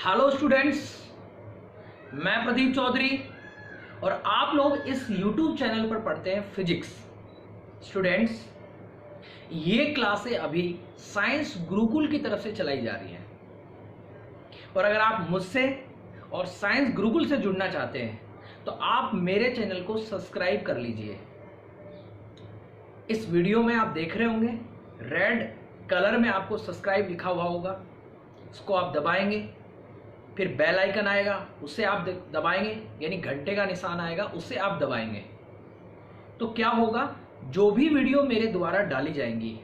Hello students, मैं प्रदीप चौधरी और आप लोग इस YouTube चैनल पर पढ़ते हैं फिजिक्स। स्टूडेंट्स, ये क्लासें अभी साइंस गुरुकुल की तरफ से चलाई जा रही हैं और अगर आप मुझसे और साइंस गुरुकुल से जुड़ना चाहते हैं तो आप मेरे चैनल को सब्सक्राइब कर लीजिए। इस वीडियो में आप देख रहे होंगे रेड कलर में आपको सब्सक्राइब लिखा हुआ होगा, इसको आप दबाएंगे, फिर बेल आइकन आएगा उसे आप दबाएंगे, यानी घंटे का निशान आएगा उसे आप दबाएंगे। तो क्या होगा, जो भी वीडियो मेरे द्वारा डाली जाएंगी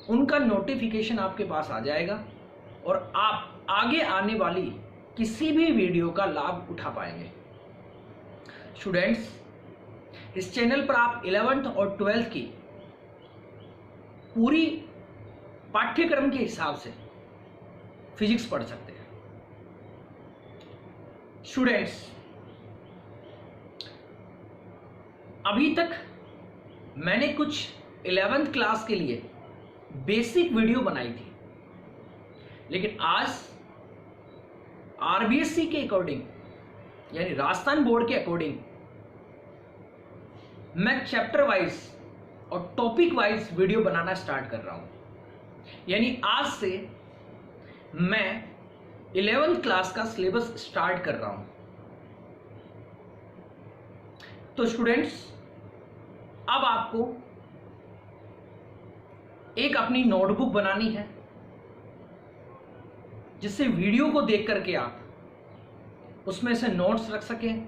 उनका नोटिफिकेशन आपके पास आ जाएगा और आप आगे आने वाली किसी भी वीडियो का लाभ उठा पाएंगे। स्टूडेंट्स, इस चैनल पर आप 11th और 12th की पूरी पाठ्यक्रम के हिसाब से फिजिक्स पढ़ सकते हैं। स्टूडेंट्स, अभी तक मैंने कुछ 11th क्लास के लिए बेसिक वीडियो बनाई थी, लेकिन आज आरबीएससी के अकॉर्डिंग यानी राजस्थान बोर्ड के अकॉर्डिंग मैं चैप्टर वाइज और टॉपिक वाइज वीडियो बनाना स्टार्ट कर रहा हूं। यानी आज से मैं 11th क्लास का सिलेबस स्टार्ट कर रहा हूं। तो स्टूडेंट्स, अब आपको एक अपनी नोटबुक बनानी है जिससे वीडियो को देख करके आप उसमें से नोट्स रख सकें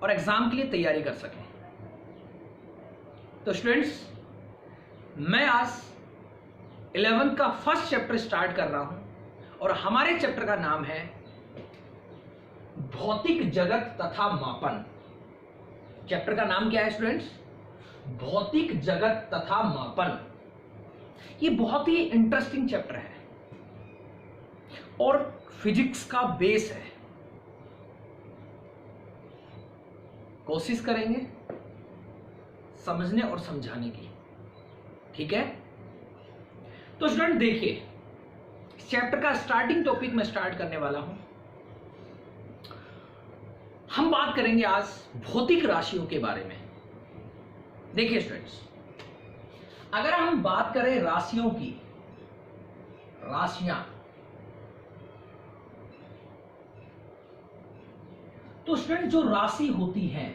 और एग्जाम के लिए तैयारी कर सकें। तो स्टूडेंट्स, मैं आज 11th का फर्स्ट चैप्टर स्टार्ट कर रहा हूं और हमारे चैप्टर का नाम है भौतिक जगत तथा मापन। चैप्टर का नाम क्या है स्टूडेंट्स? भौतिक जगत तथा मापन। ये बहुत ही इंटरेस्टिंग चैप्टर है और फिजिक्स का बेस है। कोशिश करेंगे समझने और समझाने की, ठीक है? तो स्टूडेंट देखिए, चैप्टर का स्टार्टिंग टॉपिक में स्टार्ट करने वाला हूं। हम बात करेंगे आज भौतिक राशियों के बारे में। देखिए स्टूडेंट्स, अगर हम बात करें राशियों की, राशियां, तो स्टूडेंट जो राशि होती हैं,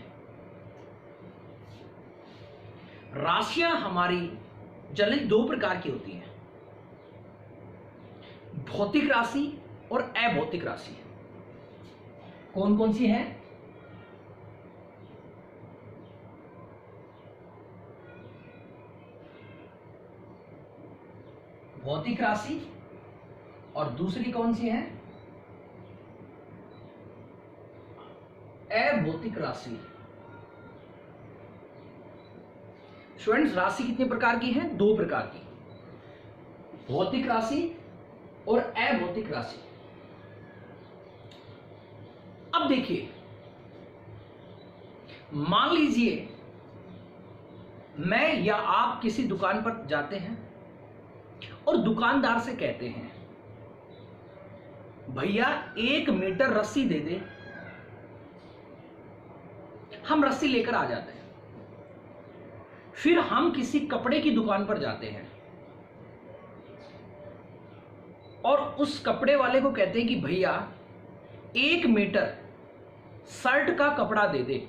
राशियां हमारी जनरली दो प्रकार की होती हैं, भौतिक राशि और अभौतिक राशि। कौन कौन सी है? भौतिक राशि और दूसरी कौन सी है? अभौतिक राशि। स्टूडेंट्स, राशि कितने प्रकार की है? दो प्रकार की, भौतिक राशि और अभौतिक राशि। अब देखिए, मान लीजिए मैं या आप किसी दुकान पर जाते हैं और दुकानदार से कहते हैं, भैया 1 मीटर रस्सी दे दे। हम रस्सी लेकर आ जाते हैं। फिर हम किसी कपड़े की दुकान पर जाते हैं और उस कपड़े वाले को कहते हैं कि भैया 1 मीटर शर्ट का कपड़ा दे दे।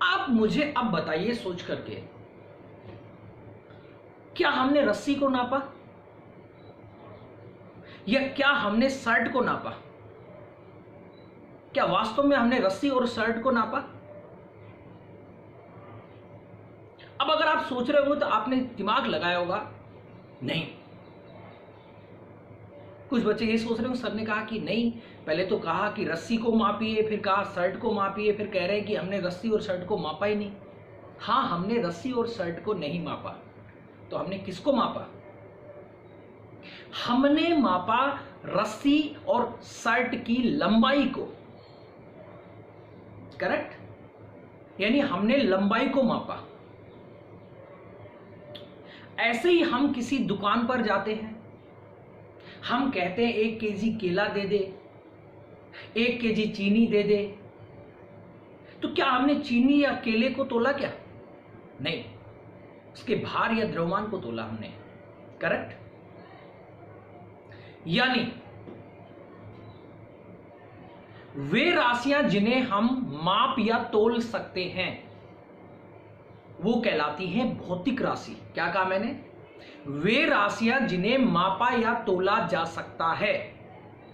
आप मुझे अब बताइए सोच करके, क्या हमने रस्सी को नापा या क्या हमने शर्ट को नापा? क्या वास्तव में हमने रस्सी और शर्ट को नापा? अब अगर आप सोच रहे हो तो आपने दिमाग लगाया होगा, नहीं। कुछ बच्चे ये सोच रहे हो, सर ने कहा कि नहीं, पहले तो कहा कि रस्सी को मापिए, फिर कहा शर्ट को मापिए, फिर कह रहे हैं कि हमने रस्सी और शर्ट को मापा ही नहीं। हाँ, हमने रस्सी और शर्ट को नहीं मापा। तो हमने किसको मापा? हमने मापा रस्सी और शर्ट की लंबाई को। करेक्ट? यानी हमने लंबाई को मापा। ऐसे ही हम किसी दुकान पर जाते हैं, हम कहते हैं 1 केजी केला दे दे, 1 केजी चीनी दे दे। तो क्या हमने चीनी या केले को तोला क्या? नहीं, उसके भार या द्रव्यमान को तोला हमने। करेक्ट? यानी वे राशियां जिन्हें हम माप या तोल सकते हैं वो कहलाती हैं भौतिक राशि। क्या कहा मैंने? वे राशियां जिन्हें मापा या तोला जा सकता है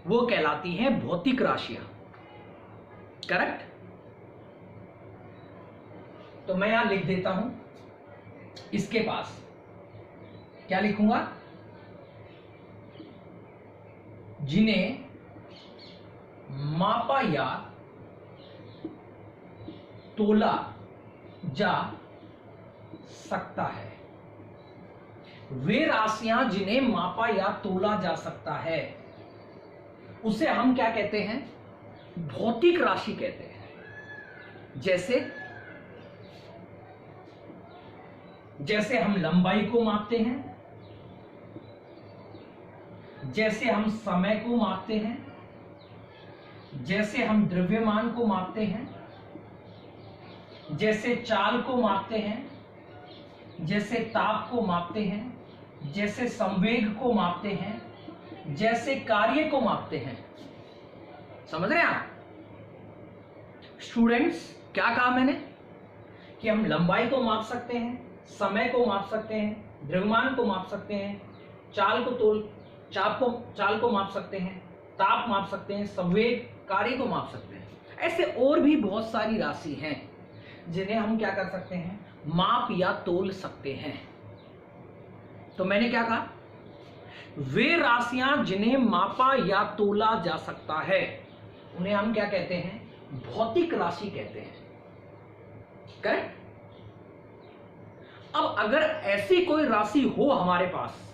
वो कहलाती हैं भौतिक राशियां। करेक्ट? तो मैं यहां लिख देता हूं, इसके पास क्या लिखूंगा? जिन्हें मापा या तोला जा सकता है। वे राशियां जिन्हें मापा या तोला जा सकता है उसे हम क्या कहते हैं? भौतिक राशि कहते हैं। जैसे हम लंबाई को मापते हैं, जैसे हम समय को मापते हैं, जैसे हम द्रव्यमान को मापते हैं, जैसे चाल को मापते हैं, जैसे ताप को मापते हैं, जैसे संवेग को मापते हैं, जैसे कार्य को मापते हैं। समझ रहे हैं आप स्टूडेंट्स? क्या कहा मैंने कि हम लंबाई को माप सकते हैं, समय को माप सकते हैं, द्रव्यमान को माप सकते हैं, चाल को माप सकते हैं, ताप माप सकते हैं, संवेग कार्य को माप सकते हैं। ऐसे और भी बहुत सारी राशि हैं जिन्हें हम क्या कर सकते हैं? माप या तोल सकते हैं। तो मैंने क्या कहा? वे राशियां जिन्हें मापा या तोला जा सकता है उन्हें हम क्या कहते हैं? भौतिक राशि कहते हैं। करेक्ट? अब अगर ऐसी कोई राशि हो हमारे पास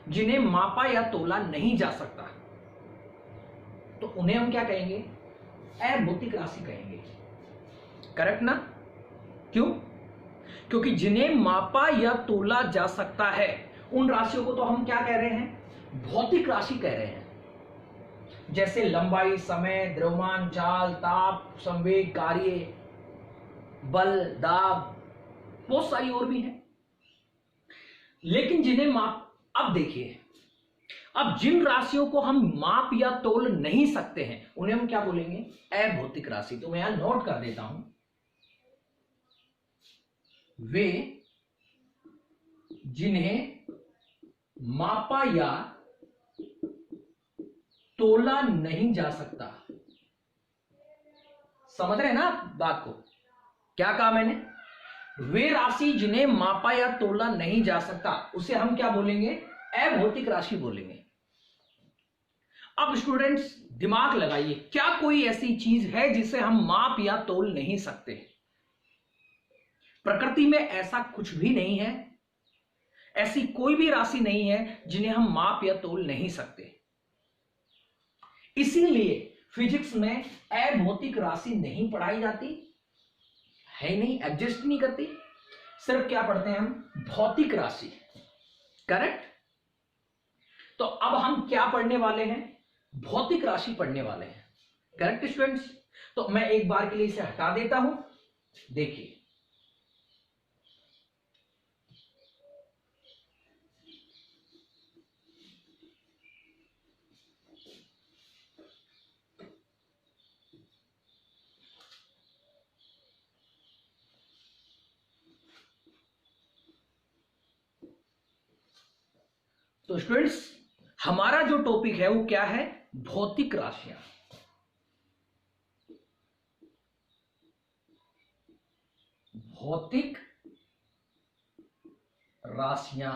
जिन्हें मापा या तोला नहीं जा सकता तो उन्हें हम क्या कहेंगे? अभौतिक राशि कहेंगे। करेक्ट ना? क्यों? क्योंकि जिन्हें मापा या तोला जा सकता है उन राशियों को तो हम क्या कह रहे हैं? भौतिक राशि कह रहे हैं। जैसे लंबाई, समय, द्रव्यमान, चाल, ताप, संवेग, कार्य, बल, दाब, बहुत सारी और भी हैं। लेकिन जिन्हें अब देखिए, अब जिन राशियों को हम माप या तोल नहीं सकते हैं उन्हें हम क्या बोलेंगे? अभौतिक राशि। तो मैं यहां नोट कर देता हूं, वे जिन्हें मापा या तोला नहीं जा सकता। समझ रहे हैं ना आप बात को? क्या कहा मैंने? वे राशि जिन्हें मापा या तोला नहीं जा सकता उसे हम क्या बोलेंगे? अभौतिक राशि बोलेंगे। अब स्टूडेंट्स दिमाग लगाइए, क्या कोई ऐसी चीज है जिसे हम माप या तोल नहीं सकते? प्रकृति में ऐसा कुछ भी नहीं है। ऐसी कोई भी राशि नहीं है जिन्हें हम माप या तोल नहीं सकते। इसीलिए फिजिक्स में अभौतिक राशि नहीं पढ़ाई जाती है, नहीं एग्जिस्ट नहीं करती। सिर्फ क्या पढ़ते हैं हम? भौतिक राशि। करेक्ट? तो अब हम क्या पढ़ने वाले हैं? भौतिक राशि पढ़ने वाले हैं। Correct students? तो मैं एक बार के लिए इसे हटा देता हूं। देखिए, तो स्टूडेंट्स हमारा जो टॉपिक है वो क्या है? भौतिक राशियां। भौतिक राशियां।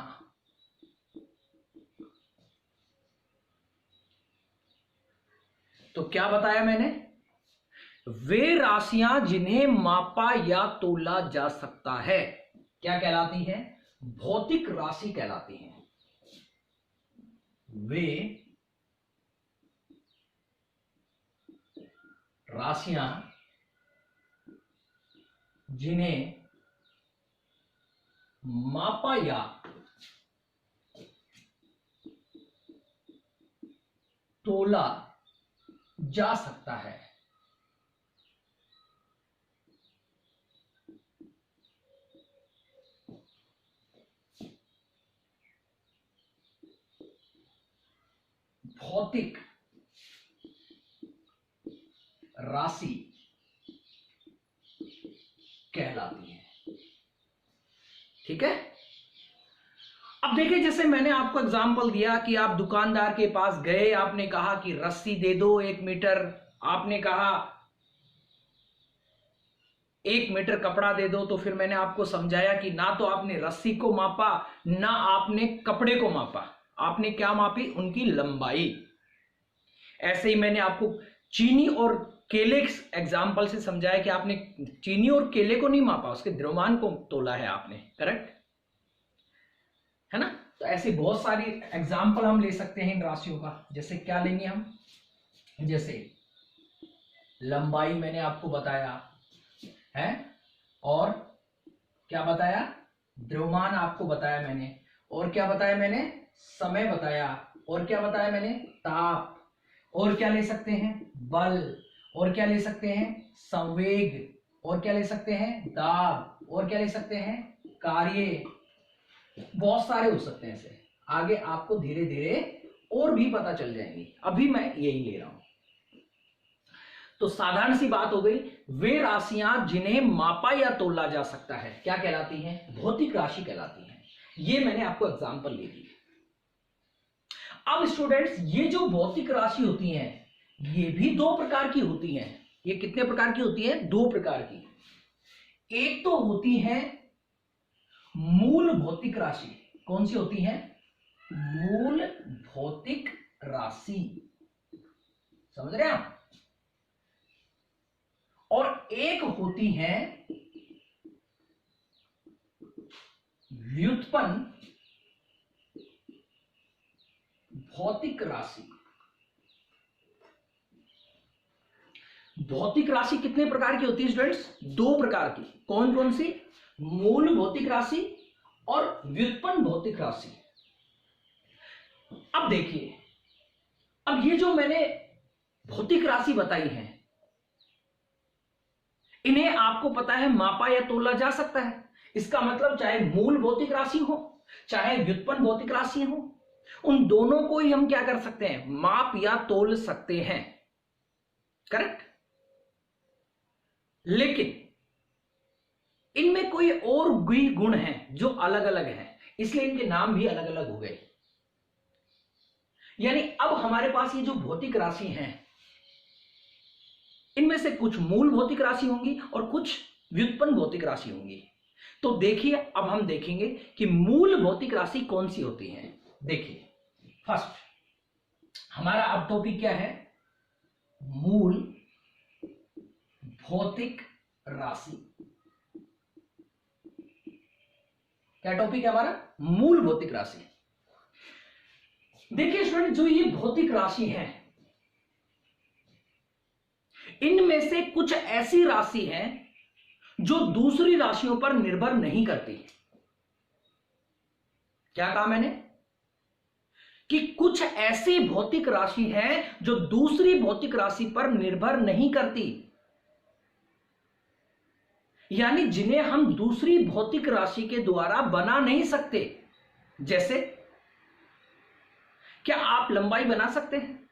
तो क्या बताया मैंने? वे राशियां जिन्हें मापा या तोला जा सकता है क्या कहलाती हैं? भौतिक राशि कहलाती हैं। वे राशियां जिन्हें मापा या तोला जा सकता है। भौतिक राशि कहलाती है। ठीक है। अब देखिए, जैसे मैंने आपको एग्जांपल दिया कि आप दुकानदार के पास गए, आपने कहा कि रस्सी दे दो 1 मीटर, आपने कहा 1 मीटर कपड़ा दे दो, तो फिर मैंने आपको समझाया कि ना तो आपने रस्सी को मापा, ना आपने कपड़े को मापा, आपने क्या मापी? उनकी लंबाई। ऐसे ही मैंने आपको चीनी और केले एग्जाम्पल से समझाया कि आपने चीनी और केले को नहीं मापा, उसके द्रव्यमान को तोला है आपने। करेक्ट है ना? तो ऐसे बहुत सारी एग्जाम्पल हम ले सकते हैं इन राशियों का। जैसे क्या लेंगे हम? जैसे लंबाई मैंने आपको बताया है, और क्या बताया? द्रव्यमान आपको बताया मैंने, और क्या बताया मैंने? समय बताया, और क्या बताया मैंने? ताप, और क्या ले सकते हैं? बल, और क्या ले सकते हैं? संवेग, और क्या ले सकते हैं? दाब, और क्या ले सकते हैं? कार्य। बहुत सारे हो सकते हैं ऐसे, आगे आपको धीरे धीरे और भी पता चल जाएंगी, अभी मैं यही ले रहा हूं। तो साधारण सी बात हो गई, वे राशियां जिन्हें मापा या तोला जा सकता है क्या कहलाती हैं? भौतिक राशि कहलाती हैं। ये मैंने आपको एग्जांपल ले दी। अब स्टूडेंट्स, ये जो भौतिक राशि होती हैं, ये भी 2 प्रकार की होती हैं। ये कितने प्रकार की होती है? 2 प्रकार की। एक तो होती है मूल भौतिक राशि। कौन सी होती है? मूल भौतिक राशि। समझ रहे हैं आप? और एक होती है व्युत्पन्न भौतिक राशि। भौतिक राशि कितने प्रकार की होती है स्टूडेंट्स? 2 प्रकार की। कौन कौन सी? मूल भौतिक राशि और व्युत्पन्न भौतिक राशि। अब देखिए, अब ये जो मैंने भौतिक राशि बताई है, इन्हें आपको पता है मापा या तोला जा सकता है। इसका मतलब चाहे मूल भौतिक राशि हो, चाहे व्युत्पन्न भौतिक राशि हो, उन दोनों को ही हम क्या कर सकते हैं? माप या तोल सकते हैं। करेक्ट? लेकिन इनमें कोई और भी गुण हैं जो अलग अलग हैं, इसलिए इनके नाम भी अलग अलग हो गए। यानी अब हमारे पास ये जो भौतिक राशि हैं, इनमें से कुछ मूल भौतिक राशि होंगी और कुछ व्युत्पन्न भौतिक राशि होंगी। तो देखिए, अब हम देखेंगे कि मूल भौतिक राशि कौन सी होती है। देखिए, फर्स्ट हमारा अब टॉपिक क्या है? मूल भौतिक राशि। क्या टॉपिक है हमारा? मूल भौतिक राशि। देखिए स्टूडेंट, जो ये भौतिक राशि है, इनमें से कुछ ऐसी राशि है जो दूसरी राशियों पर निर्भर नहीं करती। क्या कहा मैंने? कि कुछ ऐसी भौतिक राशि है जो दूसरी भौतिक राशि पर निर्भर नहीं करती, यानी जिन्हें हम दूसरी भौतिक राशि के द्वारा बना नहीं सकते। जैसे, क्या आप लंबाई बना सकते हैं?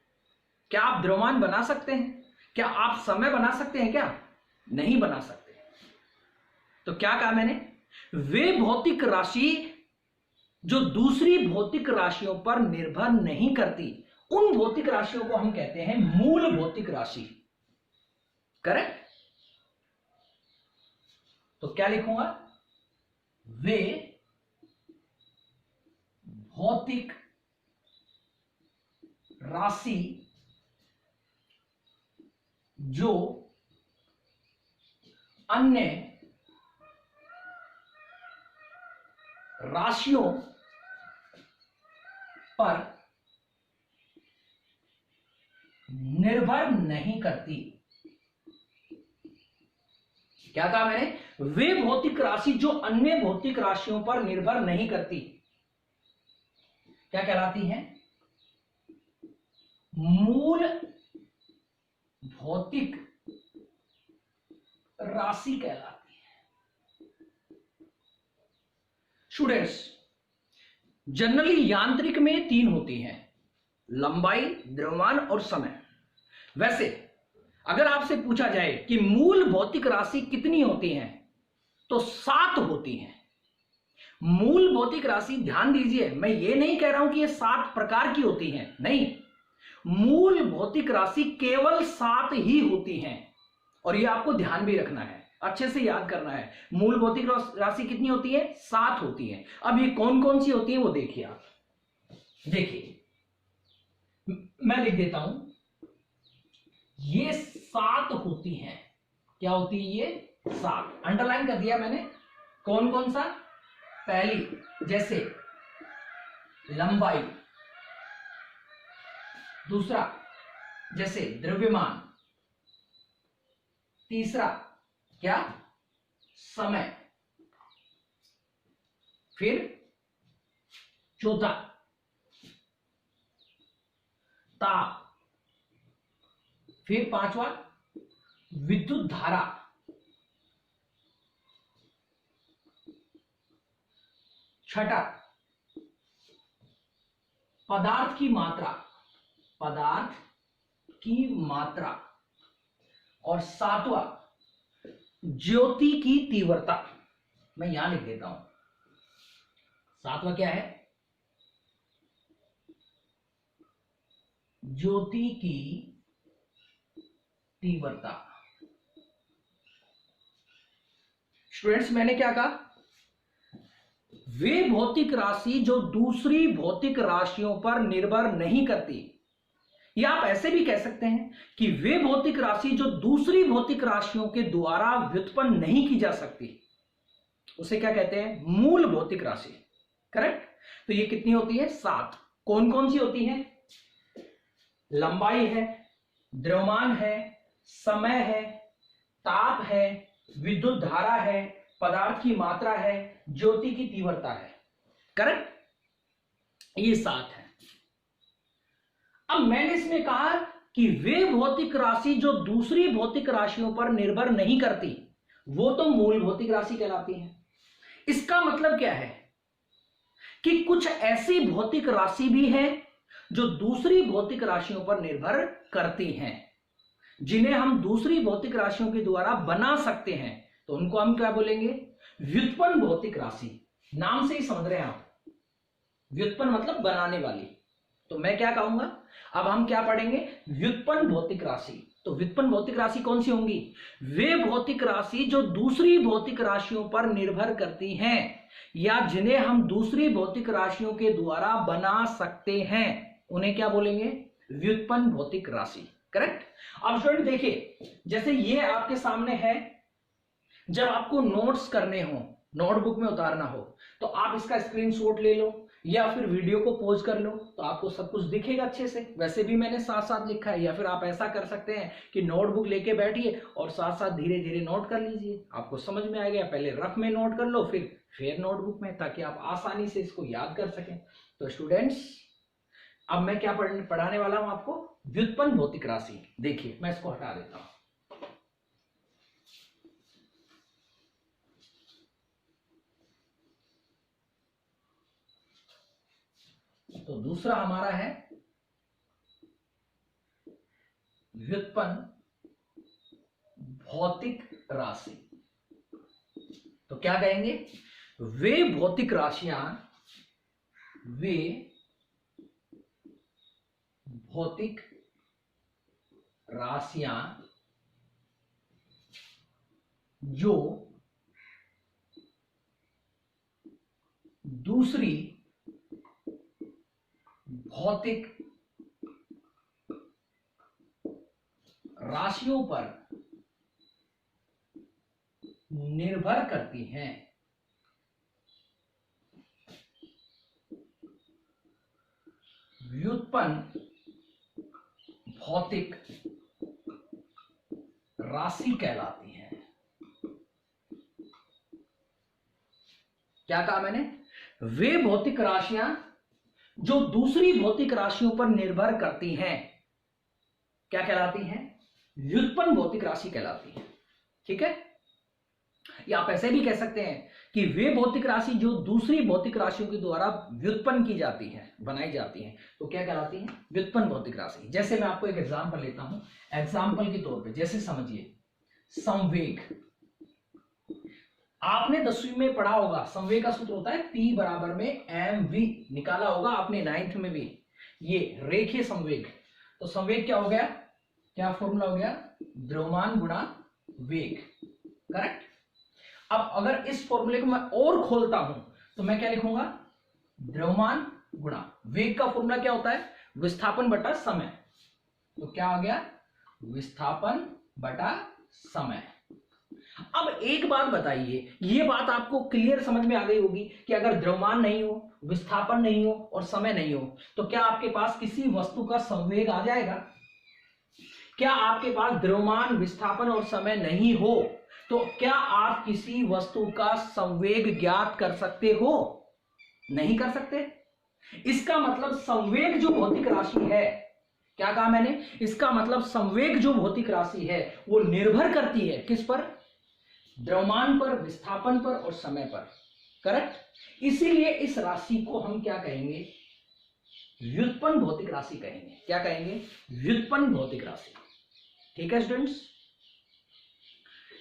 क्या आप द्रव्यमान बना सकते हैं? क्या आप समय बना सकते हैं? क्या नहीं बना सकते। तो क्या कहा मैंने? वे भौतिक राशि जो दूसरी भौतिक राशियों पर निर्भर नहीं करती, उन भौतिक राशियों को हम कहते हैं मूल भौतिक राशि। करेक्ट? तो क्या लिखूंगा? वे भौतिक राशि जो अन्य राशियों पर निर्भर नहीं करती। क्या कहा मैंने? वे भौतिक राशि जो अन्य भौतिक राशियों पर निर्भर नहीं करती, क्या कहलाती हैं? मूल भौतिक राशि कहलाती है। स्टूडेंट्स, जनरली यांत्रिक में 3 होती हैं, लंबाई, द्रव्यमान और समय। वैसे अगर आपसे पूछा जाए कि मूल भौतिक राशि कितनी होती हैं, तो 7 होती हैं। मूल भौतिक राशि, ध्यान दीजिए, मैं ये नहीं कह रहा हूं कि ये 7 प्रकार की होती हैं, नहीं, मूल भौतिक राशि केवल 7 ही होती हैं। और ये आपको ध्यान भी रखना है, अच्छे से याद करना है। मूल भौतिक राशि कितनी होती है? 7 होती है। अब ये कौन कौन सी होती है वो देखिए आप। देखिए मैं लिख देता हूं, ये 7 होती हैं। क्या होती है ये? 7। अंडरलाइन कर दिया मैंने। कौन कौन सा? पहली जैसे लंबाई, दूसरा जैसे द्रव्यमान, तीसरा क्या? समय, फिर चौथा ताप, फिर 5वां विद्युत धारा, छठा पदार्थ की मात्रा, पदार्थ की मात्रा, और 7वां ज्योति की तीव्रता। मैं यहां लिख देता हूं, 7वां क्या है? ज्योति की तीव्रता। स्टूडेंट्स, मैंने क्या कहा? वे भौतिक राशि जो दूसरी भौतिक राशियों पर निर्भर नहीं करती, या आप ऐसे भी कह सकते हैं कि वे भौतिक राशि जो दूसरी भौतिक राशियों के द्वारा व्युत्पन्न नहीं की जा सकती, उसे क्या कहते हैं? मूल भौतिक राशि। करेक्ट। तो ये कितनी होती है? 7। कौन कौन सी होती है? लंबाई है, द्रव्यमान है, समय है, ताप है, विद्युत धारा है, पदार्थ की मात्रा है, ज्योति की तीव्रता है। करेक्ट। ये 7 है। अब मैंने इसमें कहा कि वे भौतिक राशि जो दूसरी भौतिक राशियों पर निर्भर नहीं करती, वो तो मूल भौतिक राशि कहलाती है। इसका मतलब क्या है कि कुछ ऐसी भौतिक राशि भी है जो दूसरी भौतिक राशियों पर निर्भर करती हैं, जिन्हें हम दूसरी भौतिक राशियों के द्वारा बना सकते हैं। तो उनको हम क्या बोलेंगे? व्युत्पन्न भौतिक राशि। नाम से ही समझ रहे हैं आप, व्युत्पन्न मतलब बनाने वाली। तो मैं क्या कहूंगा? अब हम क्या पढ़ेंगे? व्युत्पन्न भौतिक राशि। तो व्युत्पन्न भौतिक राशि कौन सी होंगी? वे भौतिक राशि जो दूसरी भौतिक राशियों पर निर्भर करती हैं, या जिन्हें हम दूसरी भौतिक राशियों के द्वारा बना सकते हैं, उन्हें क्या बोलेंगे? व्युत्पन्न भौतिक राशि। करेक्ट। अब स्टूडेंट देखिए, जैसे ये आपके सामने है, जब आपको नोट्स करने हो, नोटबुक में उतारना हो, तो आप इसका स्क्रीनशॉट ले लो या फिर वीडियो को पॉज कर लो, तो आपको सब कुछ दिखेगा अच्छे से। वैसे भी मैंने साथ साथ लिखा है, या फिर आप ऐसा कर सकते हैं कि नोटबुक लेके बैठिए और साथ साथ धीरे धीरे नोट कर लीजिए, आपको समझ में आएगा। पहले रफ में नोट कर लो, फिर नोटबुक में, ताकि आप आसानी से इसको याद कर सकें। तो स्टूडेंट्स, अब मैं क्या पढ़ाने वाला हूं आपको? व्युत्पन्न भौतिक राशि। देखिए, मैं इसको हटा देता हूं। तो दूसरा हमारा है व्युत्पन्न भौतिक राशि। तो क्या कहेंगे? वे भौतिक राशियां, वे भौतिक राशियां जो दूसरी भौतिक राशियों पर निर्भर करती हैं। व्युत्पन्न भौतिक राशि कहलाती है। क्या कहा मैंने? वे भौतिक राशियां जो दूसरी भौतिक राशियों पर निर्भर करती हैं, क्या कहलाती हैं? व्युत्पन्न भौतिक राशि कहलाती है। ठीक है, या आप ऐसे भी कह सकते हैं कि वे भौतिक राशि जो दूसरी भौतिक राशियों के द्वारा व्युत्पन्न की जाती है, बनाई जाती है, तो क्या कहलाती है? व्युत्पन्न भौतिक राशि। जैसे मैं आपको एक एग्जांपल लेता हूं, एग्जांपल के तौर पे जैसे समझिए संवेग। आपने 10वीं में पढ़ा होगा, संवेग का सूत्र होता है P बराबर में mv, निकाला होगा आपने 9th में भी, ये रेखीय संवेग। तो संवेग क्या हो गया? क्या फॉर्मूला हो गया? द्रव्यमान गुणा वेग। करेक्ट। अब अगर इस फॉर्मूले को मैं और खोलता हूं तो मैं क्या लिखूंगा? द्रव्यमान गुणा वेग का फॉर्मूला क्या होता है? विस्थापन बटा समय। तो क्या आ गया? विस्थापन बटा समय। अब एक बात बताइए, ये बात आपको क्लियर समझ में आ गई होगी कि अगर द्रव्यमान नहीं हो, विस्थापन नहीं हो और समय नहीं हो, तो क्या आपके पास किसी वस्तु का संवेग आ जाएगा? क्या आपके पास द्रव्यमान, विस्थापन और समय नहीं हो तो क्या आप किसी वस्तु का संवेग ज्ञात कर सकते हो? नहीं कर सकते। इसका मतलब संवेग जो भौतिक राशि है, क्या कहा मैंने? इसका मतलब संवेग जो भौतिक राशि है वो निर्भर करती है किस पर? द्रव्यमान पर, विस्थापन पर और समय पर। करेक्ट। इसीलिए इस राशि को हम क्या कहेंगे? व्युत्पन्न भौतिक राशि कहेंगे। क्या कहेंगे? व्युत्पन्न भौतिक राशि। ठीक है स्टूडेंट्स,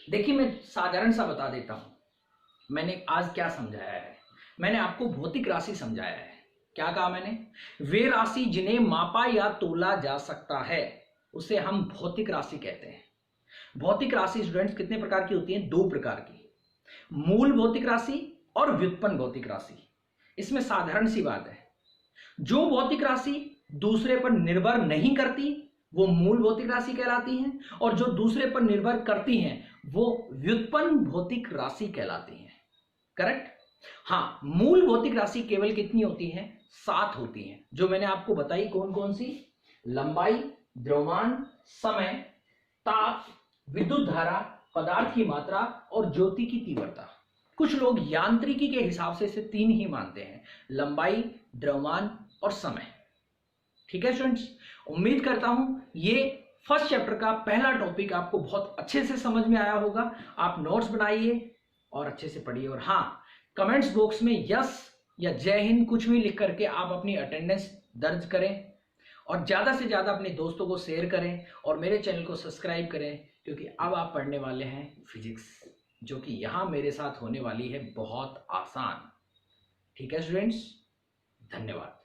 देखिए मैं साधारण सा बता देता हूं मैंने आज क्या समझाया है। मैंने आपको भौतिक राशि समझाया है। क्या कहा मैंने? वे राशि जिन्हें मापा या तोला जा सकता है उसे हम भौतिक राशि कहते हैं। भौतिक राशि स्टूडेंट्स कितने प्रकार की होती हैं? 2 प्रकार की, मूल भौतिक राशि और व्युत्पन्न भौतिक राशि। इसमें साधारण सी बात है, जो भौतिक राशि दूसरे पर निर्भर नहीं करती वो मूल भौतिक राशि कहलाती हैं, और जो दूसरे पर निर्भर करती हैं वो व्युत्पन्न भौतिक राशि कहलाती हैं। करेक्ट। हाँ, मूल भौतिक राशि केवल कितनी होती है? 7 होती हैं, जो मैंने आपको बताई। कौन कौन सी? लंबाई, द्रव्यमान, समय, ताप, विद्युत धारा, पदार्थ की मात्रा और ज्योति की तीव्रता। कुछ लोग यांत्रिकी के हिसाब से इसे 3 ही मानते हैं, लंबाई, द्रव्यमान और समय। ठीक है स्टूडेंट्स, उम्मीद करता हूं ये फर्स्ट चैप्टर का पहला टॉपिक आपको बहुत अच्छे से समझ में आया होगा। आप नोट्स बनाइए और अच्छे से पढ़िए, और हाँ, कमेंट्स बॉक्स में यस या जय हिंद कुछ भी लिख करके आप अपनी अटेंडेंस दर्ज करें, और ज्यादा से ज्यादा अपने दोस्तों को शेयर करें और मेरे चैनल को सब्सक्राइब करें, क्योंकि अब आप पढ़ने वाले हैं फिजिक्स, जो कि यहां मेरे साथ होने वाली है बहुत आसान। ठीक है स्टूडेंट्स, धन्यवाद।